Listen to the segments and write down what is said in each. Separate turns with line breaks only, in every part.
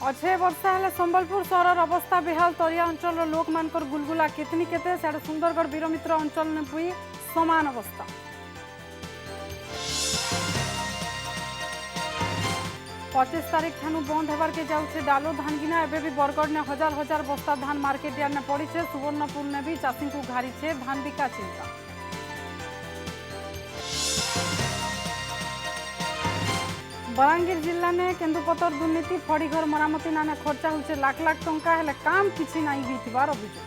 अच्छे वर्षा हेले संबलपुर सहर अवस्था बेहाल तरिया अंचल लोक मानकर गुलगुला केतनी केते साडे सुंदरगढ़ वीरमित्र अंचल ने भी समान अवस्था। 25 तारीख ठानु बंद होबार के जाउछे डालो धानगिना एबे भी बरगढ़ ने हजार हजार बस्ता धान मार्केट यार्ड ने पड़ीछे। सुवर्णपुर ने भी चाषी को घारी छे धान बिका चिंता। बलांगीर जिला ने केन्दुपतर दुर्नीति फड़ीघर मरामती नाने खर्चा होचे लाख लाख टंका हेले काम किछि नाही होइतिबार अभियोग।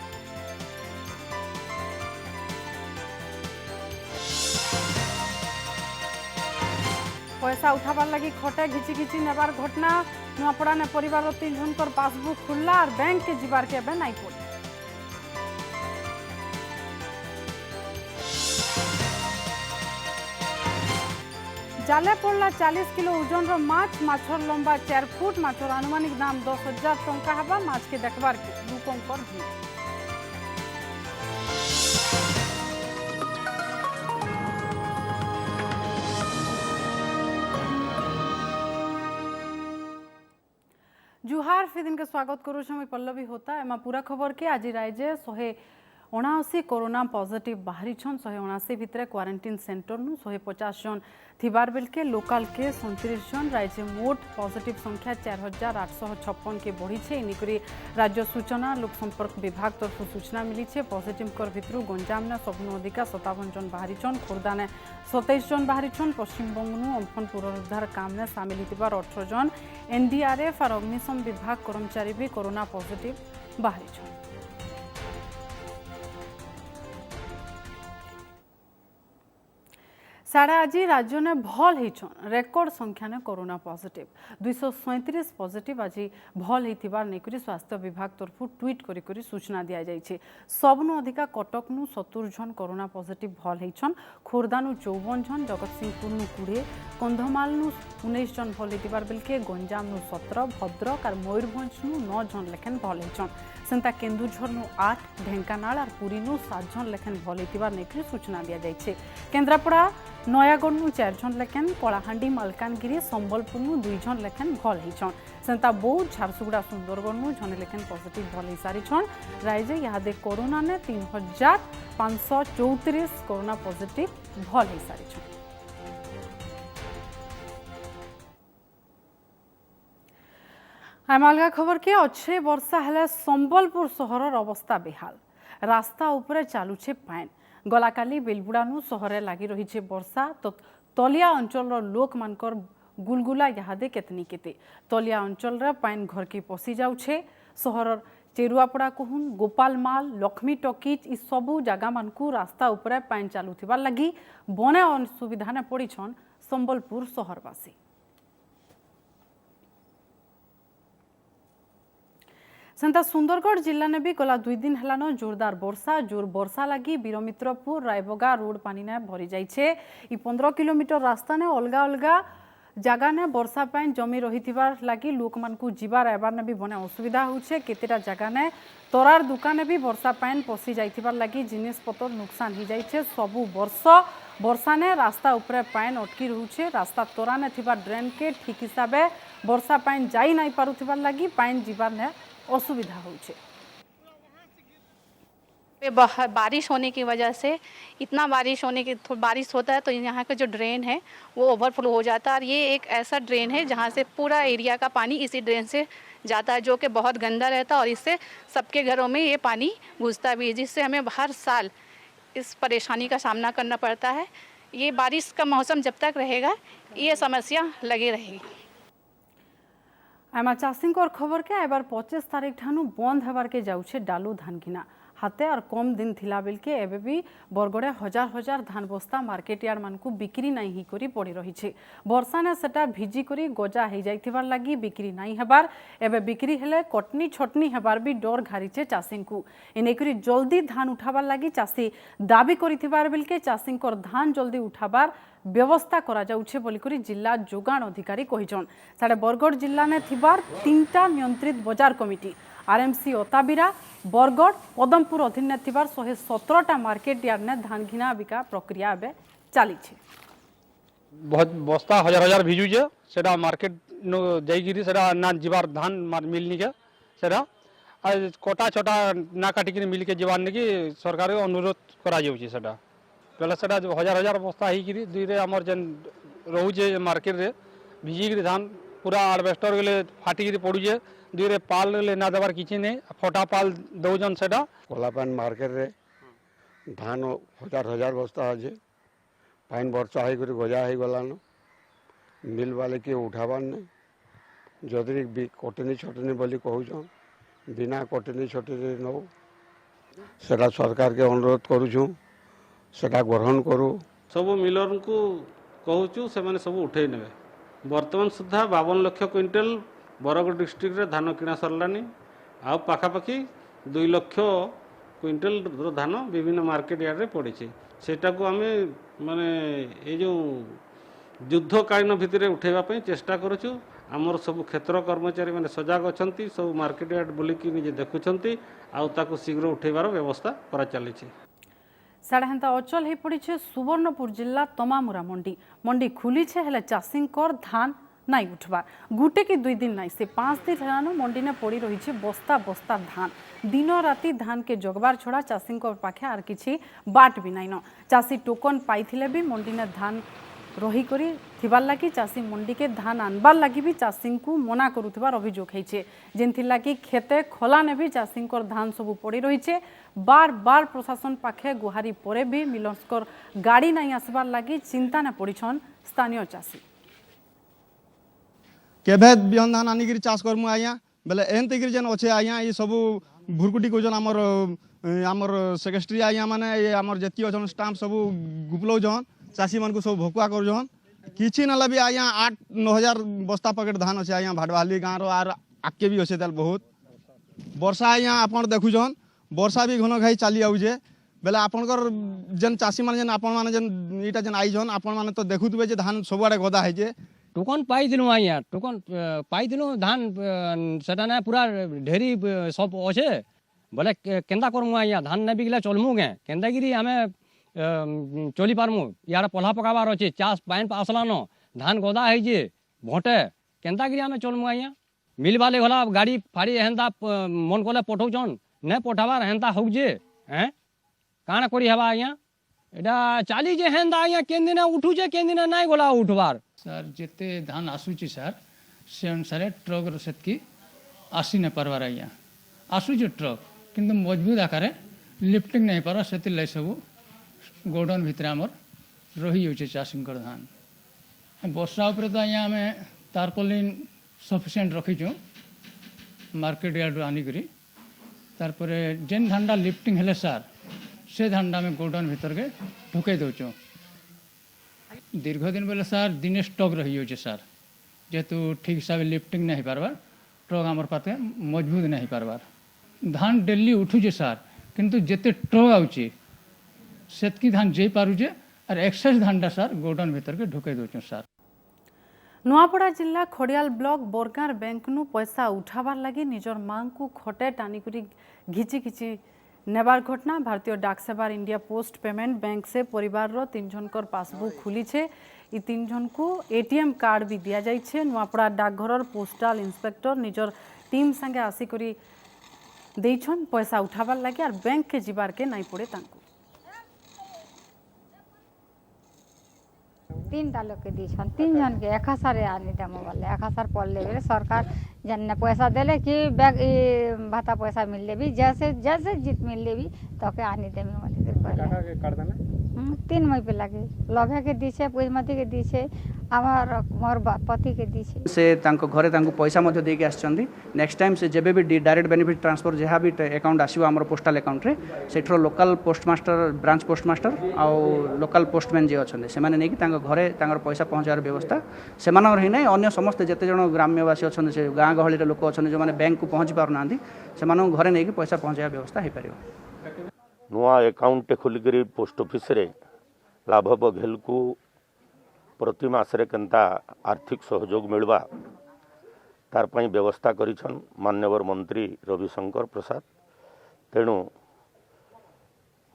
पैसा उठाबार लगी खटे घिची घिची नेबार घटना। नुआपड़ा ने परिवार 3 जनकर पासबुक खुलला और बैंक के जीवार के एबे नाई पड़े। जाले पड़ला 40 किलो ओजन रो माछ। माछर लंबा 4 फुट। माछर आनुमानिक दाम 10,000 टंका हबा। माछ के देखबार के लोकंकर भीड़। जुहार फी दिन के स्वागत करूँ मैं पल्लवी होता एमा पूरा खबर के आज राज्य 179 कोरोना पॉजिटिव बाहरी 179 भितर क्वारंटाइन सेंटर नु 150 जन थिबार बेल के लोकल के 37 जन राज्य मोट पॉजिटिव संख्या 4856 के बढ़ी छे। इनिकरी राज्य सूचना लोक संपर्क विभाग तरफ सूचना मिली छे। पॉजिटिव कर भितर गंजाम ने सबनु अधिका 57 जन बाहरी खोर्धा ने 27 जन बाहरी पश्चिमबंग नु अम्फन पुनरुद्धार काम ने सामिल हितिबार 18 जन एनडीआरएफ और अग्निशम विभाग कर्मचारी भी कोरोना पॉजिटिव बाहरी। साढ़े आज राज्य ने भल होन रेकर्ड संख्या ने कोरोना पॉजिटिव 237 पॉजिटिव आज भल होइतिबार नेकरी स्वास्थ्य विभाग तरफ ट्वीट करी सूचना दिया जाइए। सबनु अधिका कटक नु 70 जन कोरोना पॉजिटिव भल होन। खोर्धा नु 54 जन जगतसिंहपुर नु 20 कंधमाल नु 19 जन भल होइतिबार बेलके गंजाम नु 17 भद्रक और मयूरभंज नु 9 जन लेखन भल होन। सेंता केन्दुझर नु 8 ढेंकानाल और पुरी नु 7 जन लेखन भल होइतिबार नेकरी सूचना दिया जाइए। केन्द्रापड़ा नयागढ़ नु 4 जन लेखन कलाहांडी मालकानगिरी संबलपुर नु 2 जन लेखन भल होइछन। सेंता बौद्ध झारसुगुड़ा सुंदरगढ़ नु जने लेखन पॉजिटिव भल हो सारी राज्य यहाँ कोरोना ने 3534 कोरोना पॉजिटिव भल हो सारी। अलगा खबर के अच्छे वर्षा हेले संबलपुर सहर अवस्था बेहाल। रास्ता उपरे चालुछे पान। गलाकाली बेलबुड़ानु सहरे लगी रही वर्षा तो तलिया अंचल लोक मानकर गुलगुला यादे केतनी केते तलिया अंचल पान घर के पशि जाऊे। सहर चेरुआपड़ा कहून गोपाल माल लक्ष्मी टकीज इ सबू जगह मानकू रास्ता उपरे पान चालुथिबार लगी बने असुविधा ने पड़ीछन संबलपुर सहरवासी। सेंता सुंदरगढ़ जिला ने भी गला 2 दिन हेलानो जोरदार जोर वर्षा लगी वीरमित्रपुर रायबगा रोड पानी ने भरी जाइछे। 15 किलोमीटर रास्ता ने अलगा अलगा जगह ने वर्षा पाइन जमी रही लगी लोक मानकू जीवार आबार ने भी बने असुविधा होछे। केतेटा जगह ने तरार दुकान भी वर्षा पाइन पशि जाइथिबार लगी जिनिस पतर नुकसान हो जाइछे। सबु वर्षा ने रास्ता उपरे पाइन अटकी रहुछे। रास्ता तोरा ने थिबा ड्रेन के ठीक हिसाबे वर्षा पाइन जाई नहीं पारुथिबार लगी पाइन जीवार ने असुविधा होछे।
बारिश होने की वजह से इतना बारिश होता है तो यहाँ का जो ड्रेन है वो ओवरफ्लो हो जाता है। और ये एक ऐसा ड्रेन है जहाँ से पूरा एरिया का पानी इसी ड्रेन से जाता है जो कि बहुत गंदा रहता है और इससे सबके घरों में ये पानी घुसता भी है, जिससे हमें हर साल इस परेशानी का सामना करना पड़ता है। ये बारिश का मौसम जब तक रहेगा ये समस्या लगी रहेगी।
आमा चाषी खबर के एबार 25 तारीख ठानु बंद होबार के जाउछे डालू धानगिना हाथे और कम दिन थिला बेल के एबे भी बरगड़े हजार हजार धान बस्ता मार्केट यार्ड मानकू बिक्री नहीं ही करी पड़ी रही छे। वर्षा ने सेटा भिजी करी गजा हो जाइथिबार लगी बिक्री नहीं हेबार एबे बिक्री हेले कटनी छटनी हेबार भी डर घारीचे चाषी को। एनेकरी जल्दी धान उठाबार लगी चाषी दाबी करिथिबार बेल के चाषी धान जल्दी उठाबार व्यवस्था करा जाउछे बोली करी जिला जोगाण अधिकारी कहिछन। साडे बरगड़ जिला ने थिबार 3टा नियंत्रित बाजार कमिटी आरएमसी ओताबिरा बरगड़ पदमपुर अधीन ने थिबार 117टा मार्केट यार्ड ने धान घिना बिका प्रक्रिया एबे चली।
बहुत बस्ता हजार हजार भिजुचे सेटा मार्केट जाइकिरी सेटा ना जीवार धान मिलनी के सेटा कटा छटा ना काटिक मिल के जीवार नहीं कि सरकार अनुरोध करा जाउछि सेटा पहले सेटा हजार हजार बस्ता होकर दुईरे आमर जेन रोचे मार्केट रे भिजिकी धान पूरा आडबेस्टर गले फाटिकी पड़ुचे दुईरे पाल ना देवार किसी नहीं फटा पाल दौजन सेटा
कोलापान मार्केट रे धान हजार हजार बस्ता अच्छे पाइन वर्षा होकर गजा हो गलान मिल वाले किए उठाबार नहीं जदि कटनी छटनी बोली कहून बिना कटनी छटनी नौ सेटा सरकार के अनुरोध करुछूँ सेटा ग्रहण करू
सब मिलर को कहूँ से सब उठे ने बर्तमान सुधा 52 लाख क्विंटाल बरगढ़ डिस्ट्रिक्ट रे धान किणा सरलानी आ पाखापाखि 2 लाख क्विंटाल धान विभिन्न मार्केट यार्ड रे पड़ी सेटा को आमे माने ये जो युद्धकालीन भितर उठेबापी चेष्टा करुँ आमर सब क्षेत्र कर्मचारी मैंने सजग अच्छा सब मार्केट यार्ड बुलिकी निजे देखुं आउ शीघ्र उठेबार व्यवस्था करा चली
साढ़े हेन्ता अचल हो पड़ी सुवर्णपुर जिला तमामुरा मंडी खुली हेले चाषी धान नाई उठबार गुटे कि 2 दिन नाई से 5 दिन हेलान मंडी ने पड़ी रही बस्ता बस्ता धान दिन राति धान के जगबार छड़ा चाषी पाखे आर किछि बाट भी नाइन चाषी टोकन पाइथिले भी मंडी ने धान रही करी थिबार लगी चाषी मंडी के धान आनबार लगी भी चाषी को मना करुथिबार अभियोग है जेनथि लगी खेते खोला ने भी चाषी धान सब पड़ी रही बार बार प्रशासन पाखे गुहारी परे भी मिलर्सकर गाड़ी नहीं आसबार लगी चिंता ने पड़ीछन स्थानीय चाषी
केभे बिहन धान आनिक चाष करमु आज्ञा बेले एन तक जेन अच्छे आज्ञा ये सब भुरकुटी कौन आमर सेक्रेटरी आज्ञा माने ये आमर जेती अच्छन स्टाम्प सब गुपलौन चाषी मान को सब भकुआ कर किसी ना भी आज्ञा 8-9 हजार बस्ता पैकेट धान अच्छे आज्ञा भाटवाली गाँव आर आगे भी अच्छे तेल बहुत वर्षा आज्ञा आप देखुन वर्षा भी घन घाई चली आउे बेले आपणकर जेन चाषी मैंने जेन आपण मैंने जेन इटा जेन आईछन आपण मैंने तो देखुवे जे धान सबुआड़े गदा है
टोकन पाइलु आज्ञा टोकन पाइलु धान सेटा ना पूरा ढेरी सब अच्छे बोले केन्दा करमु आज्ञा धान नहीं बिकले चलमु के केन्दागिरी आमे चली पारमु यार पल्हा पकाबार अच्छे चाष पाइन आसलान धान गदा है भोटे केन्तागिरी आमे चलमु आज्ञा मिल वाले गला गाड़ी फाड़ी हेन्ता मन कले पठौछन नहीं पठाबार हेन्ता होजे हैं काण करी हेबा आज्ञा एटा चाली जे हेन्ता आज्ञा केन दिन उठुचे केन दिन नहीं गला उठबार
सर जिते धान आसूची सर से अनुसार ट्रक सेतकी आसी नहीं पार्बार आज्ञा आसूचे ट्रक किंतु मजबूत आकार लिफ्टिंग नहीं पार से सब गोडाउन भितर आमर रही जाऊे चाषी धान वर्षा उपर तो आज्ञा आम तारपलिन सफिसीयंट रखीचु मार्केट यार्ड आनिक तारपर जेन धानटा लिफ्टिंग हेले सार से धानटा आम गोडाउन भितर के ढुकई दौचु दीर्घ दिन बेले सार दिने स्टक रही जाऊे सार जेहेतु ठीक हिसाब से लिफ्टिंग नहीं पार्बार ट्रक आमर पाते मजबूत नहीं पार्बार धान डेली उठुचे सार किंतु जेते ट्रक आउची सेतकी धान जे पारुचे और एक्सेस धानटा सार गोडाउन भितर के ढुकई दौचु सार
नुआपड़ा जिला खड़ियाल ब्लॉक बोरगार बैंक नु पैसा उठाबार लगी निजर मांग को खटे टानिकुरी घिची घिची नेबार घटना भारतीय डाक सेवार इंडिया पोस्ट पेमेंट बैंक से परिवार रो 3 जनकर पासबुक खुली छे इ 3 जन को एटीएम कार्ड भी दिया जाय छे नुआपड़ा डाकघर पोस्टल इंस्पेक्टर निजर टीम संगे आसी करी देइछन पैसा उठाबार लगी और बैंक के जीवार के नहीं पड़े तांको
3टा लोग के दीछन 3 जन के एक सारे आनी दे मोबाइल एक सार पड़ले बेले सरकार जन पैसा देले कि बैग भाता पैसा मिलले भी जैसे जैसे जीत मिलले भी तो के आनी दे मोबाइल 3 मई पे लगे लभे के दीछे पूजमती के दीछे आमार मोर पति के दीछे
से तांको घरे तांको पैसा मध्य देके आछचंदी नेक्स्ट टाइम से जेबे भी डायरेक्ट बेनिफिट ट्रांसफर जहाँ भी अकाउंट आसीबो हमर पोस्टल अकाउंट रे सेठरो लोकल पोस्टमास्टर ब्रांच पोस्टमास्टर आ लोकल पोस्टमैन जे अछंदे से माने नेकी तांको घरे तांकर पैसा पहुंचार व्यवस्था से मानर ही नै अन्य समस्त जेते जण ग्राम्यवासी अछंदे से गाँ गहली रे लोक अछंदे जो माने बैंक को पहुंच पार नांदी से मानो घरे नेकी पैसा पहुंचाया व्यवस्था हे परियो
नुआ अकाउंट खोलिकरी पोस्ट ऑफिस रे लाभ बघेल को प्रति मासरे केनता आर्थिक सहयोग मिलवा तार पई व्यवस्था करिछन माननीय मंत्री रविशंकर प्रसाद तेणु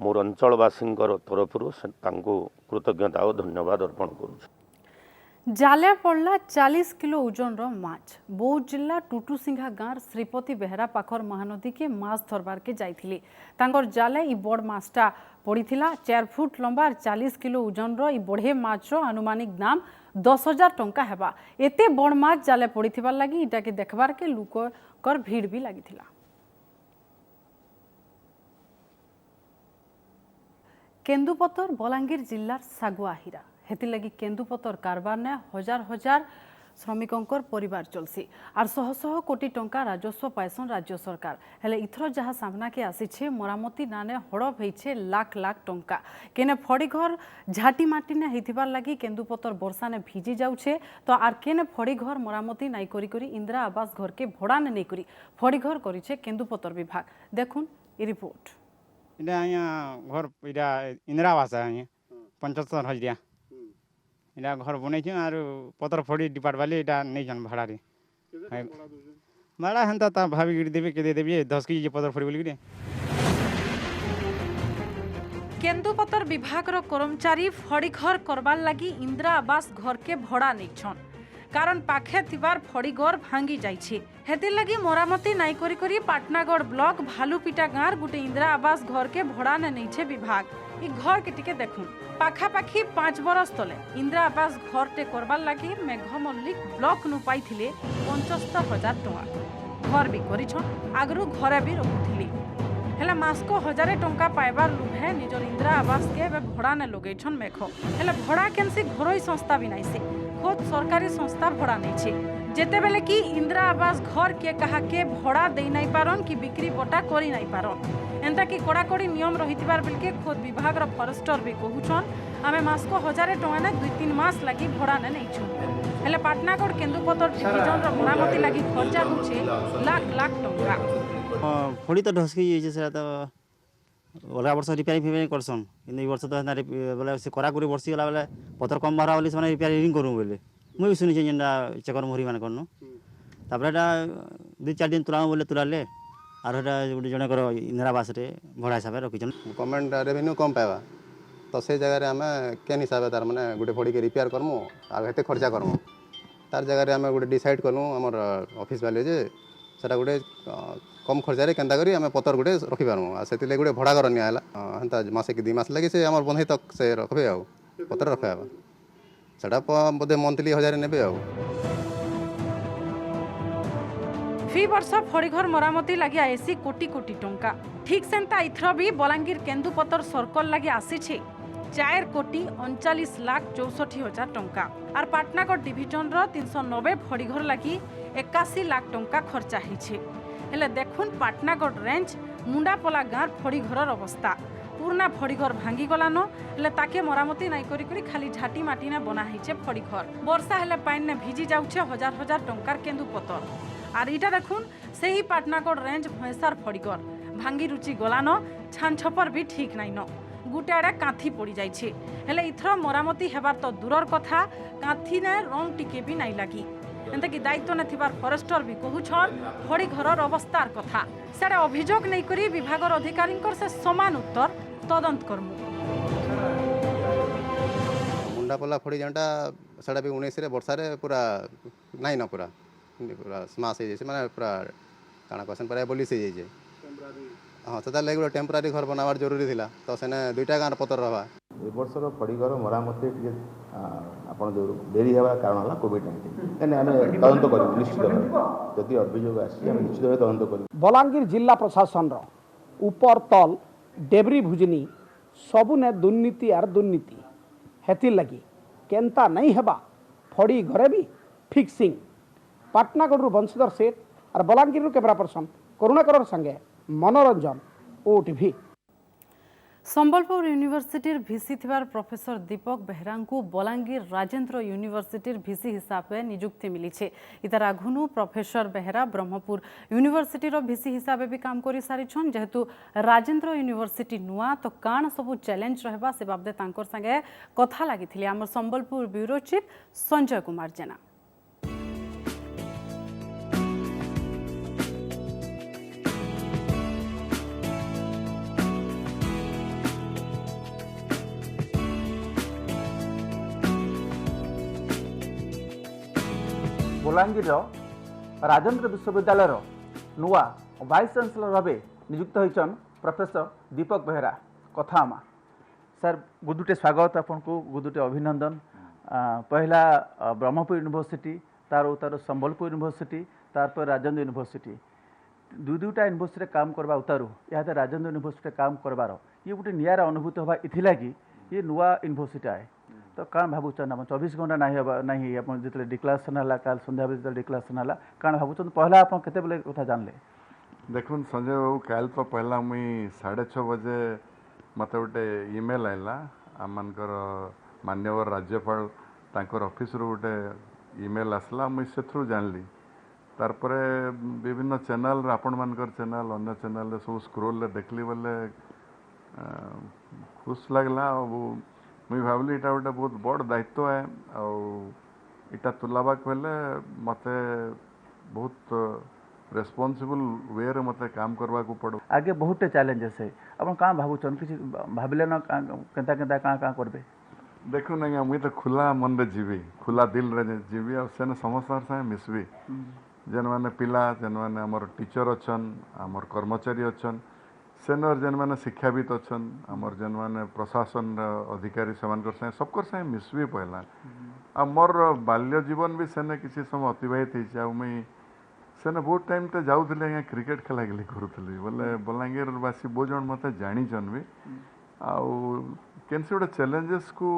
मोर अंचलवासी तरफ कृतज्ञता और धन्यवाद अर्पण करुछु।
जाले पड़ला 40 किलो ओजन माछ। बौद्ध जिला टुटुसिंघा गाँव श्रीपति बेहरा पाखर महानदी के माछ धरबार के जाइथिले। तांकर जाले इ बड़ माछटा पड़ीथिला। 4 फुट लंबा 40 किलो ओजन इ बढ़े माछ आनुमानिक दाम 10,000 टंका हेबा। एते बड़ माछ जाले पड़ीथिबार लागि इटा के देखबार के लोकर भीड़ भी लागिथिला। केन्दुपतर बलांगीर जिल्लार सागुआ हीरा हेति लगी केन्दुपतर कारबार ने हजार हजार श्रमिकों परिवार चलसी आर शह शह कोटी टंका राजस्व पाइसन राज्य सरकार हेले इथर जहाँ सामना के आसी मरामती नाने हड़प होइछे लाख लाख टंका केने फड़ी घर झाटी माटी ने हेतिबार लगी केन्दुपतर वर्षा ने भिजी जाउछे तो आर केने फड़ी घर मरामती नाई करी करी इंदिरा आवास घर के भड़ा ने नहीं करी फड़ी घर करिछे केन्दुपतर विभाग। देखुन ई रिपोर्ट।
इटा घर इटा इंदिरा आवास है 75 हजिया इटा घर बन पतर फड़ी डिपार्ट वाले इटा नहीं जान भाड़ा रे भाड़ा हेन्ता ता भाभी देवे के दे देबे 10 केजी पतर फड़ी बोली
केन्दुपतर विभाग रो कर्मचारी फड़ी घर करबार लगी इंदिरा आवास घर के भड़ा नहीं कारण पाखे थिबार फड़ी घर भांगी जाइछे हेतिर लगी मरामती नाई करी करी पाटनागढ़ ब्लॉक भालुपीटा गाँव गुटे इंदिरा आवास घर के भड़ा ने नहीं विभाग। इ घर के टिके देखुन पाखापाखी 5 बरस तले इंदिरा आवास घर टे करबार लगी मेघ मल्लिक ब्लॉक नु पाइथिले 75,000 टंका घर भी करिछन आगरु घरे भी रखुथिले हेला मासको 1000 टंका पाइबार लुभे निजर इंदिरा आवास के भड़ा ने लगेछन मेघ हेला भड़ा केनसी घरोई संस्था भी नाइसे खुद सरकारी संस्था भड़ा नहीं छे जेते बेले कि इंदिरा आवास घर के कहा के भड़ा दे नहीं पारन कि बिक्री बटा करी नहीं पारन एंता कि कड़ाकड़ी नियम रहितबार बेल के खुद विभाग रो फॉरेस्टर भी कहूछन आमे मास को 1000 टंका ने 2-3 मास लगी भड़ा ने नहीं छु हेले पाटनागढ़ केन्दुपतर डिविजन रो मरामती लगी खर्चा होछे लाख लाख टंका
फड़ी तो ढसकी जे से तो अलगा वर्ष रिपेयरिंग करसन इन वर्ष तो बोले से कड़ाकड़ी वर्षी गला बेले पतर कम बारा वाली से रिपेयरिंग करू बोले मुई भी सुनी जेनटा चेकर मोहरी मान करनो तापर एटा 2-4 दिन तुला बोले तुलाले आर एटा गुटे जणकर इंदिरा आवास रे भड़ा हिसाब रखिछन
गवर्नमेंट रेवेन्यू कम पाइबा तो से जगह रे आमे केन हिसाब तार माने गुटे फड़ी के रिपेयर करमु आ हेते खर्चा करमु तार जगह रे आमे गुटे डिसाइड करनु हमर ऑफिस वाले जे सेटा गुटे कम खर्चा रे केनता करी आमे पतर गुटे रखि पारमु आ सेति ले गुटे भड़ा घर निया हला हंता मासे के 2 मास लागि से हमर बंधई तक से रखबे आ पतर रखबे सेटा बोधे मंथली 1000 नेबे आ
फी वर्ष फड़ीघर मरामती लगी आसी कोटी कोटी टंका ठीक सेंता इथर भी बलांगीर केन्दुपतर सर्कल लगी आसी 4 कोटी 39 लाख 64 हजार टंका और पाटनागढ़ डिविजन रो 390 फड़ीघर लगी 81 लाख टंका खर्चा हिछे हेले देखुन पाटनागढ़ रेंज मुंडापला गाँव फड़ीघर अवस्था पुराना फड़ीघर भांगी गलानो हेले ताके मरामती नाई करी करी खाली झाटी माटी ने बना हिचे फड़ीघर वर्षा हेले पानी ने भिजी जाउछे हजार हजार टंकार केन्दुपतर आर इटा देखुन से ही पाटनागढ़ रेंज भैंसार फड़ीघर भांगी रुचि गलानो छान छपर भी ठीक नाइन गुटे आड़े कांथी पड़ी जाइछे हेले इथर मरामती हेबार तो दूरर कथा कांथी ने रंग टिके भी नाई लगी एंता कि दायित्व ने थिबार फॉरेस्टर भी कहूछन फड़ी घरर अवस्थार कथा सेडा अभियोग नहीं करी विभागर अधिकारी से समान उत्तर तदंत करमु
मुंडापला फड़ी जेनटा सेटा भी 19 रे वर्षा रे पूरा नाइ न पूरा स्माश हो जाए माने पूरा काना क्वेश्चन पर बोली से जाए हाँ से लगे टेम्परारी घर बनावार जरूरी थिला तो सेने 2टा गाँव पतर रहा
ए वर्षर फड़ीघर मरामती आपन जो डेरी हेबार कारण है कोविड-19 एने आमे तदंत करू निश्चित भाव जदि अभियोग आसी आमे निश्चित भाव तदंत करू
बलांगीर जिला प्रशासन रो ऊपर तल डेबरी भुजनी सबु ने दुर्नीति आर दुर्नीति हेति लगी केनता नहीं हेबा फड़ी घरे भी फिक्सिंग पाटनागढ़ बंशीधर सेठ और बलांगीर कैमरा पर्सन करुणाकर संगे मनोरंजन ओटीवी।
संबलपुर यूनिवर्सिटीर भिसी थिबार प्रोफेसर दीपक बेहरा को बलांगीर राजेंद्र यूनिवर्सिटीर भिसी हिसाब से नियुक्ति मिली है इतार आघुनु प्रोफेसर बेहरा ब्रह्मपुर यूनिवर्सिटीर भिसी हिसाब भी काम कर सारी जेहेतु राजेंद्र यूनिवर्सिटी नुआ तो काण सबू चैलेंज रहा से बाबदे तांकर संगे कथा लगी आम संबलपुर ब्यूरो चीफ संजय कुमार जेना।
बलांगीर राजेन्द्र विश्वविद्यालय नुआ वाइस चांसलर भाव नियुक्त होइछन प्रोफेसर दीपक बेहरा कथामा। सर गुदुटे स्वागत आपको गुदुटे अभिनंदन। पहला ब्रह्मपुर यूनिवर्सिटी तार संबलपुर यूनिवर्सिटी तार राजेन्द्र यूनिवर्सिटी दुईटा यूनिवर्सिटी काम करवा उतारू या राजेन्द्र यूनिवर्सिटी काम करवार ये गोटे नियार अनुभूति हवा इथिलागि ये नुआ यूनिवर्सिटी आए तो कौन भावुन आम 24 घंटा नहीं आप जो डिक्लारेसन है काल संध्या जो डिक्लारेसन है कौन भावुन पहला आप केते कथा जानले?
देखुन संजय बाबू काल तो पहला मुई 6:30 बजे मत गोटे इमेल आइला आमर मान्यवर राज्यपाल तांकर ऑफिस रो गोटे इमेल आसला मुई से जानली तारपरे विभिन्न चैनल आपण मानकर चैनल अन्य चैनल सब स्क्रोल देखली बोले खुश लगला। मुई भावली इटा गोटे बहुत बड़ दायित्व है आटा तुलाबाक बेले मत बहुत रेस्पॉन्सिबल वे रे मत काम करवा को पड़ो।
आगे बहुत चैलेंजेस है आप कहाँ भावुन कि भाविले न केंता केंता कहाँ कहाँ करबे?
देखो ना मुई तो खुला मन रे जीवी खुला दिल रे जीवी और सेन समस्त साथ मिसबी जेन माने पिला जेन माने हमर टीचर अछन हमर कर्मचारी अछन सेनर जेन माने शिक्षाविद अछन हमर जेन माने प्रशासन अधिकारी सेमानकर से सबकर से मिसबी पहला आ मोर बाल्य जीवन भी सेने किसी समय अतिबाहित होइछ आ मुई सेने बहुत टाइम ते जाउथले या क्रिकेट खेला गेली करूथली बोले बलांगीर वासी बहुत जन मते जानी जन भी आ केनसे गोटे चैलेंजेस को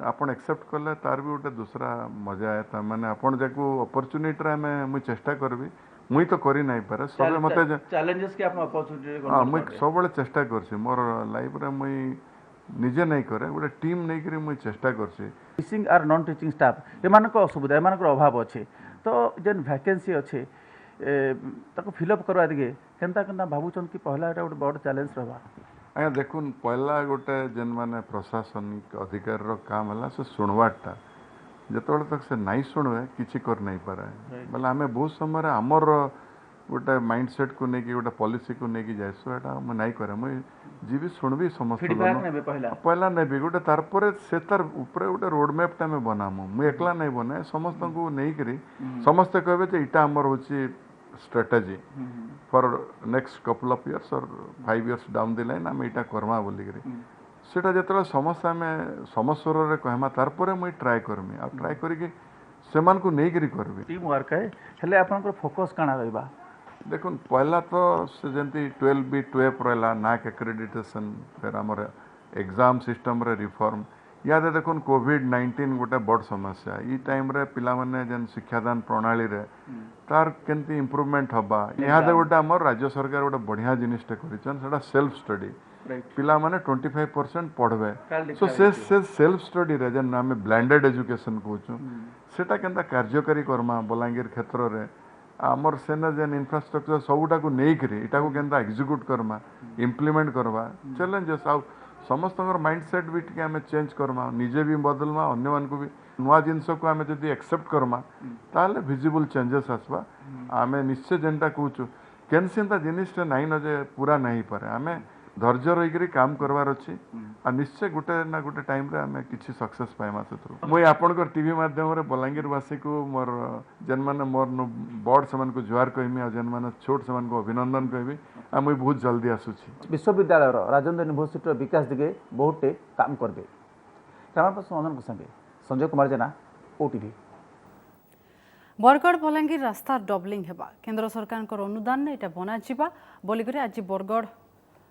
आपन एक्सेप्ट कले तार भी गोटे दूसरा मजा है ता माने आपन जाको अपॉर्चुनिटी रे मैं मुई चेष्टा करबी मुई तो करी नहीं पारे सब मते
चैलेंजेस के आपन अपॉर्चुनिटी
हां मुई सब बळे चेष्टा करछि मोर लाइफ रे मुई निजे नहीं करे गोटे टीम नहीं करी मुई चेष्टा करछि।
टीचिंग आर नॉन टीचिंग स्टाफ एमानक असुविधा एमानक अभाव अछि तो जेन वैकेंसी अछि ताको फिलअप करवा दिगे केनता केनता भाबुचन कि पहला एटा गोटे बड़ चैलेंज रहबा?
आया देखुन पहला गोटे जेन माने प्रशासनिक अधिकार रो काम हला से सुनवाटा जतोल तक से नहीं शुणवे किसी कर नहीं पारे बोले आम बहुत समय आमर गोटे माइंडसेट को लेकिन गोटे पॉलिसी को लेकिन जाइसो एटा मैं नहीं करे मुई जीवी शुणवी समस्त पहला नेबी गोटे तारपरे से तार ऊपर गोटे रोड मैप टा में बनामु मुई एकला नहीं बनाए समस्त को नहीं करी समस्त कहबे जे इटा हमर होची strategy for next couple of years और 5 इयर्स डाउन द लाइन आम इटा करमा बोली करी सेटा जतरा समस्या में समस्वर रे कहमा तारपरे मुई ट्राई करमी आ ट्राई करी सेमान को नहीं करी करबी
टीम वर्क है हेले आपनकर फोकस काना रहबा?
देखुन पहला तो से जंती 12B12 रहला नाक एक्रेडिटेशन फिर हमर एग्जाम सिस्टम रे रिफॉर्म याद देखुन कोविड-19 गोटे बड़ समस्या ई टाइम रे पिला माने जन शिक्षादान प्रणाली रे तार केंती इंप्रूवमेंट हबा यहाँ गोटे हमर राज्य सरकार गोटे बढ़िया जिनिसटे करिछन सेटा सेल्फ स्टडी पिला माने 25% पढ़बे सो से सेल्फ स्टडी रे जन आमे ब्लेंडेड एजुकेशन कहूँ सेटा केंता कार्यकारी करमा बलांगीर क्षेत्र रे आमर सेना जेन इंफ्रास्ट्रक्चर सबुटा को नहीं करी इटा को केंता एग्जीक्यूट करमा इम्प्लीमेंट करवा चैलेंजेस आ समस्त माइंडसेट भी टी आम चेंज करमा निजे भी बदलमा अन्य मान को भी नुआ जिनस को आम जब एक्सेप्ट करमा ताले विजिबल चेंजेस आसवा आम निश्चय जेनटा कहूँ केनसेंता जिनिसटा नहीं न जे पूरा नहीं पारे आम धैर्य रही काम करवार अच्छी आ निश्चय गोटे ना गोटे टाइम रे आम किसी सक्सेस पाइमा से मुई आपनकर टीवी माध्यम रे बलांगीरवासी को मोर जेन माने मोर बड़ समान को जुआर कहमी आ जेन माने छोट समान को अभिनंदन कहबी आ मुई बहुत जल्दी आसुची।
विश्वविद्यालय राजेन्द्र यूनिवर्सिटी विकास दिगे बहुत काम करबे। कैमरा पर्सन मदन को संगे संजय कुमार जेना ओटीवी।
बरगढ़ बलांगीर रास्ता डबलिंग हेबा केंद्र सरकार अनुदान ने बना जिबा बोलिकरी आज बरगढ़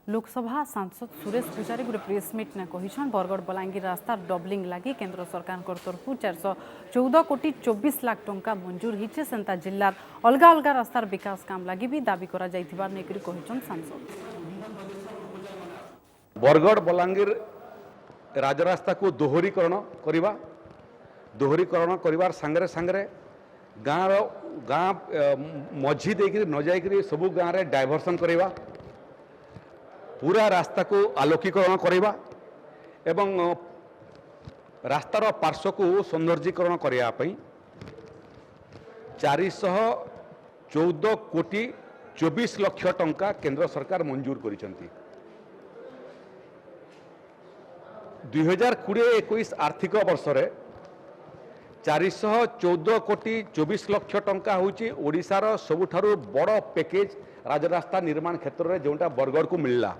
लोकसभा सांसद सुरेश पूजारी गोटे प्रेस मीट ने कहिछन बरगढ़ बलांगीर रास्ता डबलिंग लगी केंद्र सरकार तरफ 414 कोटी 24 लाख टंका मंजूर होइछे सेंता जिल्लार अलग अलग रास्तार विकास काम लगी भी दाबी करा जाइथिबार नै करी कहिछन सांसद।
बरगढ़ बलांगीर राजरास्ता को दोहरीकरण करिवार संगे संगे गाँ मझी देकरी न जाइकरी सबु गाँव रे डाइवर्सन करिवा पूरा रास्ता को आलोकीकरण करिवा एवं रास्तार पार्श्व को सौंदर्यीकरण करिया पई 414 कोटी 24 लाख टंका केंद्र सरकार मंजूर करिसंती। 2020-21 आर्थिक वर्ष रे 414 कोटी 24 लक्ष टंका होची ओडिशार सबुठारु बड़ पैकेज राजरास्ता निर्माण क्षेत्र में जोटा बरगढ़ को मिलला।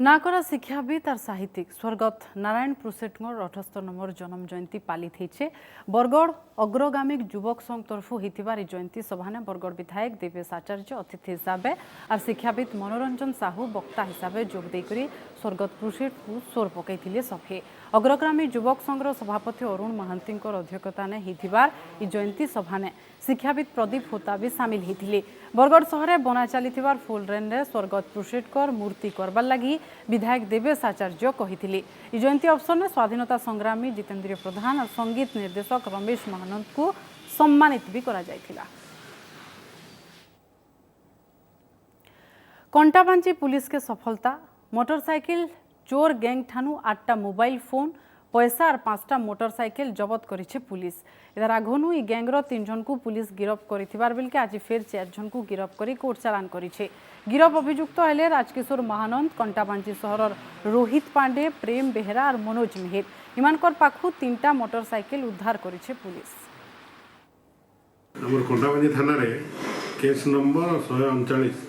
नाकरा शिक्षाविद और साहित्यिक स्वर्गत नारायण प्रुसेटमर 78 नंबर जन्म जयंती पालित होइछे। बरगढ़ अग्रगामी युवक संघ तरफु होइतिबार ई जयंती सभा ने बरगढ़ विधायक देवेश आचार्य अतिथि हिसाब और शिक्षाविद मनोरंजन साहू वक्ता हिसाब जोग देकरी स्वर्गत प्रुसेट को सोर पकईथिले सभे। अग्रगामी युवक संघर सभापति अरुण महांती अध्यक्षता ने होइतिबार ई जयंती सभा ने शिक्षाविद प्रदीप होता भी सामिल होते। बरगढ़ सहर बना चली फुल रेन रे स्वर्गत प्रुसेटकर मूर्ति करबार लगी विधायक देवेश आचार्य कही। जयंती अवसर में स्वाधीनता संग्रामी जितेंद्र प्रधान और संगीत निर्देशक रमेश महानंद को सम्मानित भी करा जायथिला। कंटाबांची पुलिस के सफलता मोटरसाइकिल चोर गैंग ठानु 8टा मोबाइल फोन पैसा और 5टा मोटरसाइकिल जबत करिछे पुलिस। इधर आघनु ई गैंगर 3 जन को पुलिस गिरफ करिथिबार बेलके आज फेर 4 जन को गिरफ करी कोर्ट चालान करिछे। गिरफ अभियुक्त हेले राजकिशोर महानंद, कंटाबांची सहर रोहित पांडे, प्रेम बेहरा और मनोज मेहेर। इमानकर पाखु 3टा मोटरसाइकिल उद्धार करिछे पुलिस।
हमर कंटाबांची थाना रे केस नंबर 139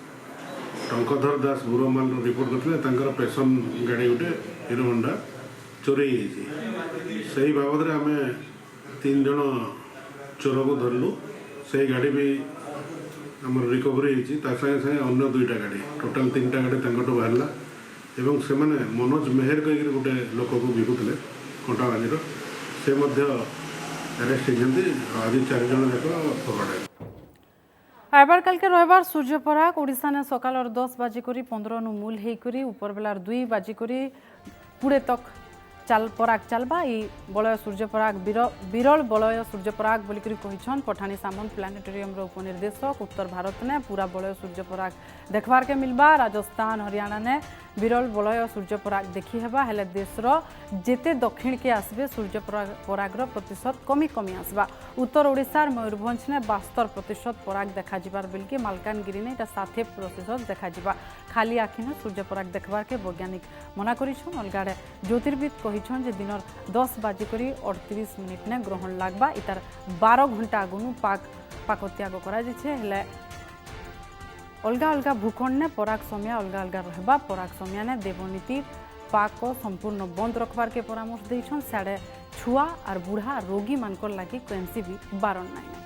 टंकधर दास गुरमाल रिपोर्ट करथिले तांकर पेशन गाड़ी उठे हिरो होंडा चोरी से बाबद आम 3 जन चोर को धरलु। से गाड़ी भी आम रिकवरी होती सागे सागे अन्य 2टा गाड़ी टोटाल 3टा गाड़ी बाहरला एवं से माने मनोज मेहर कहीं गोटे लोक को बिकुले कंटाबांजीर से अरेस्ट होती। आज 4 जन जाक पकड़ा।
आइबार काल के रविवार सूर्यपराग ओडिशा ने सकाल 10 बाजिक 15 नु मूल होकर ऊपर बेलार 2 बाजिक 20 तक पराग चलबा। ई बलय सूर्यपराग विरल बलय सूर्यपराग बोलिकरी कहिछन पठानी सामंत प्लानेटोरियम रो उपनिर्देशक। उत्तर भारत ने पूरा बलय सूर्यपराग देखबार के मिलबा। राजस्थान हरियाणा ने विरल बलय सूर्यपराग देखी हेबा हेले देशर जेते दक्षिण के आसबे सूर्यपराग प्रतिशत कमी कमी आसबा। उत्तर ओडिशार मयूरभंज ने 72% पराग देखा जिबार बेलके मालकानगिरी ने 60% देखा जिबा। खाली आखि ने सूर्यपराग देखबार के वैज्ञानिक मना करिछन। अलगाड़े ज्योतिर्विद कहिछन जे दिनर 10 बाजिक 38 मिनिट ने ग्रहण लागबा। इतार 12 घंटा आगुनु पाक त्याग करा जेछे हेले अलगा अलगा भूखंड ने पराग समय अलगा अलगा रहबा। पराग समय ने देवनीति पाक संपूर्ण बंद रखबार के परामर्श देछन। साड़े छुआ और बुढ़ा रोगी मानकर लगी कौनसी भी बारण नहीं।